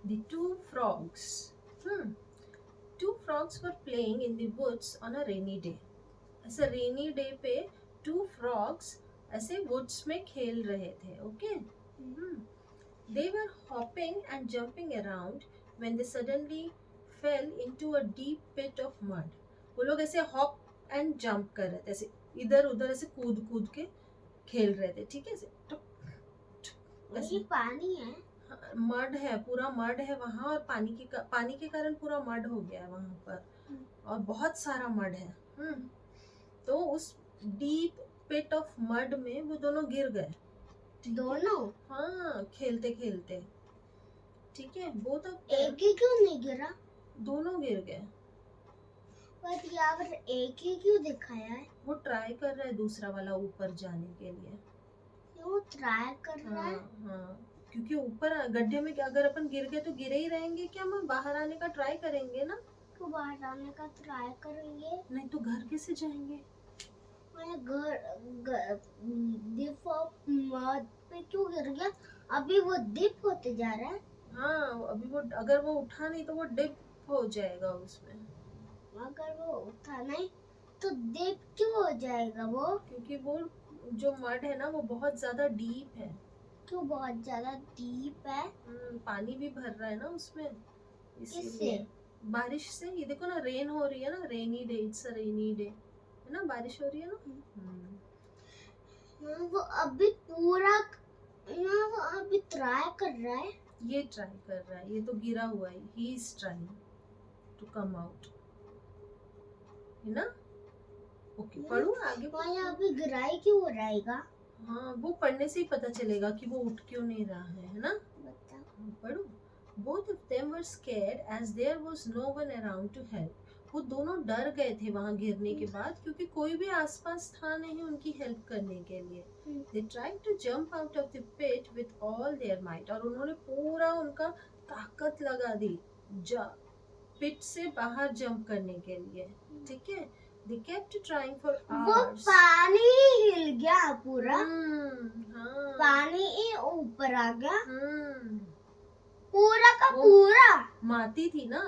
The two frogs. Two frogs were playing in the woods on a rainy day. ऐसे rainy day पे to frogs ऐसे woods में खेल रहे थे. Okay. They were hopping and jumping around when they suddenly fell into a deep pit of mud. वो लोग ऐसे हॉप एंड जंप कर रहे थे, ऐसे इधर उधर ऐसे कूद कूद के खेल रहे थे. ठीक है. ये पानी है. मड है, पूरा मड है वहाँ, और पानी के कारण पूरा मड हो गया है वहाँ पर, और बहुत सारा मड है. तो उस डीप पिट ऑफ मड में वो दोनों गिर गए. दोनों? हाँ, खेलते खेलते. ठीक है. बोथ ऑफ एक ही क्यों नहीं गिरा? दोनों गिर गए. पर यहाँ पर एक ही क्यों दिखाया है? वो ट्राई कर रहा है दूसरा वाला ऊपर जाने के लिए. वो ट्राई कर रहा है? हाँ, क्योंकि ऊपर गड्ढे में अगर अपन गिर गए तो गिरे ही रहेंगे क्या, हम बाहर आने का ट्राई करेंगे ना. तो बाहर आने का ट्राई करेंगे. नहीं तो घर कैसे जाएंगे. डिप ऑफ मड पे क्यों गिर गया? अभी वो डिप होते जा रहा है. हाँ, अभी वो अगर वो उठा नहीं तो वो डिप हो जाएगा उसमें. अगर वो उठा नहीं तो डिप क्यों हो जाएगा वो? क्योंकि वो जो मड है ना वो बहुत ज्यादा डीप है. क्यों बहुत ज्यादा डीप है? पानी भी भर रहा है ना उसमें. किससे? बारिश से. ये देखो ना, रेन हो रही है ना, rainy day. It's a rainy day है ना, बारिश हो रही है ना. वो अभी पूरा वो अभी ट्राई कर रहा है. ये ट्राई कर रहा है, ये तो गिरा हुआ है. He is trying to come out, है ना. ओके, पढ़ू आगे. अभी गिराई क्यों हो रहेगा? हाँ, वो पढ़ने से ही पता चलेगा कि वो उठ क्यों नहीं रहा है ना. पढ़ू. Both of them were scared as there was no one around to help. वो दोनों डर गए थे वहाँ गिरने के बाद, क्योंकि कोई भी आसपास था नहीं उनकी हेल्प करने के लिए. They tried to jump out of the pit with all their might. और उन्होंने पूरा उनका ताकत लगा दी पिट से बाहर जंप करने के लिए. ठीक है. They kept trying for hours. वो पानी हिल गया पूरा. हाँ. पानी ही ऊपर आ गया. पूरा का पूरा माटी थी ना,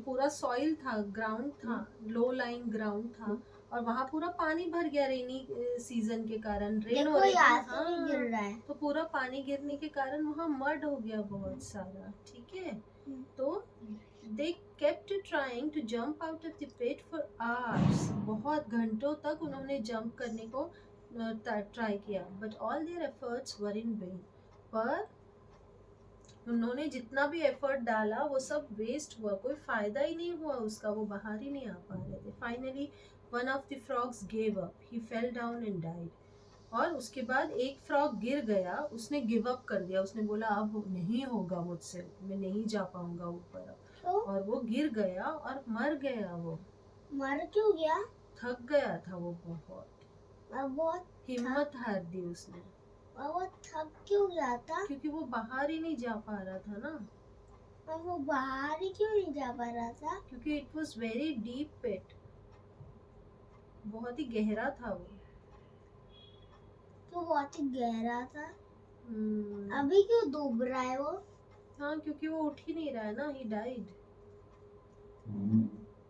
पूरा सॉइल था, ग्राउंड था, लो लाइंग ग्राउंड था, और वहाँ पूरा पानी भर गया रेनी सीजन के कारण. रेन हो रही है. गिर रहा है. तो पूरा पानी गिरने के कारण वहाँ मड हो गया बहुत सारा. ठीक है. तो they kept trying to jump out of the pit for hours. बहुत घंटों तक उन्होंने जंप करने को ट्राई किया. But all their efforts were in vain. पर उन्होंने जितना भी एफर्ट डाला वो सब वेस्ट हुआ, कोई फायदा ही नहीं हुआ उसका, वो बाहर ही नहीं आ पा रहे थे. Finally one of the frogs gave up. He fell down and died. और उसके बाद एक फ्रॉग गिर गया, उसने गिव अप कर दिया. उसने बोला अब नहीं होगा मुझसे, मैं नहीं जा पाऊंगा ऊपर. और वो गिर गया और मर गया. वो मर क्यों गया? थक गया था वो बहुत. हिम्मत हार दी उसने. वो थक क्यों गया था? क्योंकि वो बाहर ही नहीं जा पा रहा था ना. वो बाहर ही क्यों नहीं जा पा रहा था? क्योंकि it was very deep pit. बहुत ही गहरा था वो. तो बहुत ही गहरा था. अभी क्यों डूब रहा है वो? हाँ, क्योंकि वो उठ ही नहीं रहा है ना. He died.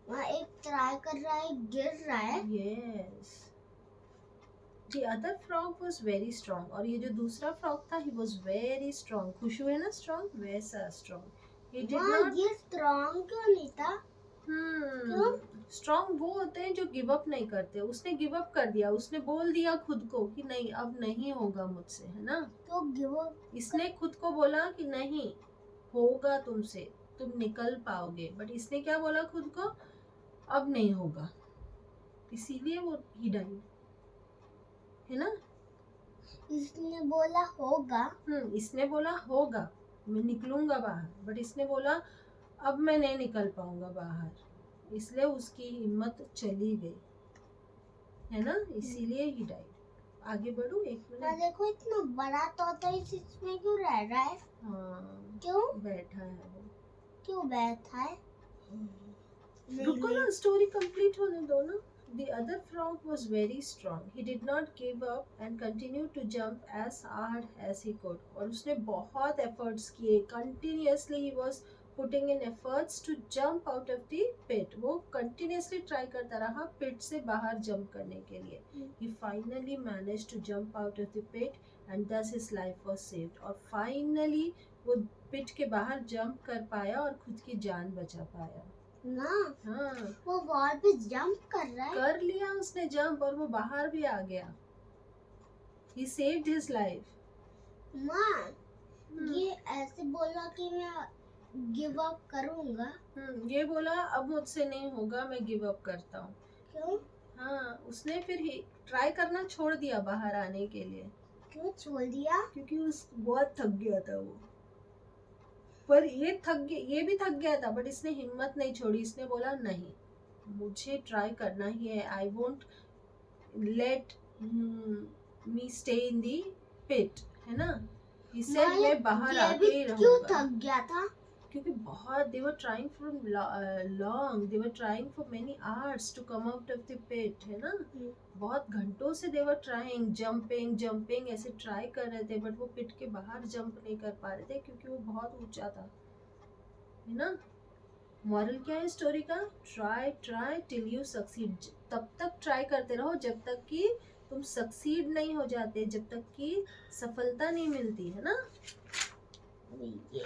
वहाँ एक ट्राई कर रहा है, गिर रहा है. Yes. The other frog was very strong. और ये जो दूसरा फ्रॉग था, he was very strong. खुशबू है ना strong, वैसा strong. He did not. ये strong क्यों नहीं था? क्यों? स्ट्रॉन्ग वो होते हैं जो गिव अप नहीं करते. उसने गिव अप कर दिया. उसने बोल दिया खुद को कि नहीं, अब नहीं होगा मुझसे, है ना. तो गिव अप. इसने खुद को बोला कि नहीं होगा तुमसे, तुम निकल पाओगे. बट इसने क्या बोला खुद को, अब नहीं होगा. इसीलिए वो ही डाइड, है ना. इसने बोला होगा. इसने बोला होगा, मैं निकलूंगा बाहर. बट इसने बोला अब मैं नहीं निकल पाऊंगा बाहर. इसलिए उसकी हिम्मत चली गई, है ना. इसीलिए ही डाइड. आगे बढ़ू एक मिनट. देखो इतना बड़ा तोता इसमें क्यों रह रहा है? हाँ, क्यों बैठा है वो. क्यों बैठा है? रुको ना, स्टोरी कंप्लीट होने दो ना. The other frog was very strong. He did not give up and continued to jump as hard as he could. और उसने बहुत efforts किए. Continuously he was putting in efforts to jump out of the pit. वो continuously try करता रहा pit से बाहर jump करने के लिए. He finally managed to jump out of the pit and thus his life was saved. और finally वो pit के बाहर jump कर पाया और खुद की जान बचा पाया. ना हाँ, वो वॉल पे जंप कर रहा है. कर लिया उसने जंप और वो बाहर भी आ गया. He saved his life. माँ ये ऐसे बोला कि मैं गिव अप करूंगा. ये बोला अब मुझसे नहीं होगा, मैं गिव अप करता हूँ. क्यों हाँ, उसने फिर ही ट्राई करना छोड़ दिया बाहर आने के लिए, क्यों छोड़ दिया? क्योंकि उस बहुत थक गया था वो. पर ये भी थक गया था, बट इसने हिम्मत नहीं छोड़ी. इसने बोला नहीं, मुझे ट्राई करना ही है. I won't let me stay in the pit, है ना. He said मैं बाहर आके ही क्यों रहूंगा. थक गया था? क्योंकि बहुत they were trying from long, they were trying for many hours to come out of the pit, है ना. बहुत घंटों से they were trying, jumping ऐसे ट्राई कर रहे थे, बट वो पिट के बाहर जंप नहीं कर पा रहे थे क्योंकि वो बहुत ऊंचा था, है ना. मॉरल क्या है स्टोरी का? Try till you succeed. तब तक ट्राई करते रहो जब तक कि तुम सक्सीड नहीं हो जाते, जब तक कि सफलता नहीं मिलती, है ना. ये